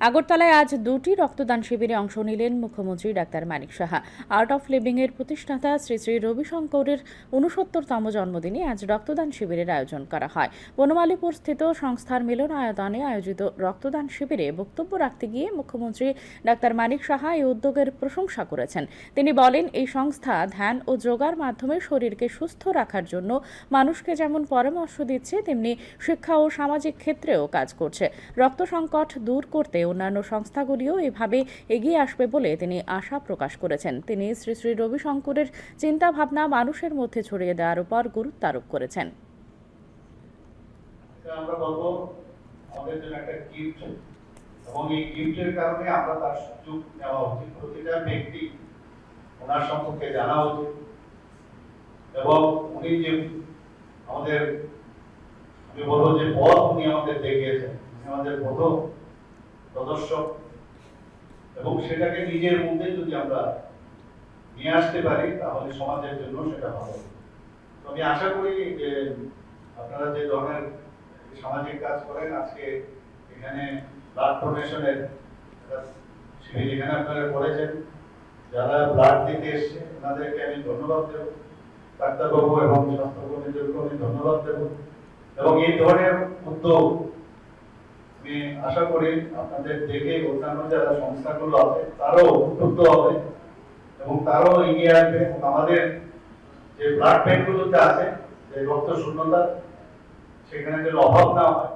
আগরতলায় আজ দুটি রক্তদান শিবিরে অংশ নিলেন মুখ্যমন্ত্রী doctor Manik Saha. Art of living এর প্রতিষ্ঠাতা শ্রী শ্রী রবিশঙ্করের ৬৯তম জন্মদিনে আজ রক্তদান শিবিরের আয়োজন করা হয়। বনমালীপুর স্থিত সংস্থার মিলনায়তনে আয়োজিত রক্তদান শিবিরে বক্তব্য রাখতে গিয়ে মুখ্যমন্ত্রী ডাক্তার মানিক সাহা এই উদ্যোগের প্রশংসা করেছেন। তিনি বলেন, এই সংস্থা ধ্যান ও যোগার মাধ্যমে শরীরকে সুস্থ রাখার জন্য মানুষকে যেমন পরামর্শ দিচ্ছে, তেমনি শিক্ষা ও সামাজিক ক্ষেত্রেও কাজ করছে। রক্ত সংকট দূর করতে অন্যান্য সংস্থাগুলিও এভাবে এগিয়ে আসবে বলে তিনি আশা প্রকাশ করেছেন। তিনি শ্রী শ্রী রবিশঙ্করের চিন্তা ভাবনা মানুষের মধ্যে ছড়িয়ে দেওয়ার উপর গুরুত্ব আরোপ করেছেন। আমরা বলবো আমাদের জন্য একটা গিফট, এবং এই গিফটের কারণে আমরা তার সুযোগ নেওয়া উচিত। প্রতিটা ব্যক্তি ওনার সম্পর্কে জানা উচিত, এবং উনি যে আমাদের, আমি বলবো যে পথ উনি আমাদের দেখিয়েছেন, আমাদের প্রথম প্রদর্শক, এবং সেটাকে নিজের মধ্যে যদি আমরা নিয়ে আসতে পারি তাহলে সমাজের জন্য সেটা ভালো। তো আমি আশা করি যে আপনারা যে ধরনের সামাজিক কাজ করেন, আজকে এখানে ব্লাড ডোনেশনের শিবির এখানে আপনারা করেছেন, যারা ব্লাড দিতে এসছে তাদেরকে আমি ধন্যবাদ দেব, ডাক্তারবাবু এবং স্বাস্থ্যকর্মীদেরকে আমি ধন্যবাদ দেব। এবং এই ধরনের উদ্যোগ আমি আশা করি আপনাদের দেখে অন্যান্য যারা সংস্থাগুলো আছে তারাও উদ্বুদ্ধ হবে এবং তারাও এগিয়ে আসবে, এবং আমাদের যে ব্লাড ব্যাংকগুলোতে আছে যে রক্ত শূন্যতা, সেখানে যেন অভাব না হয়।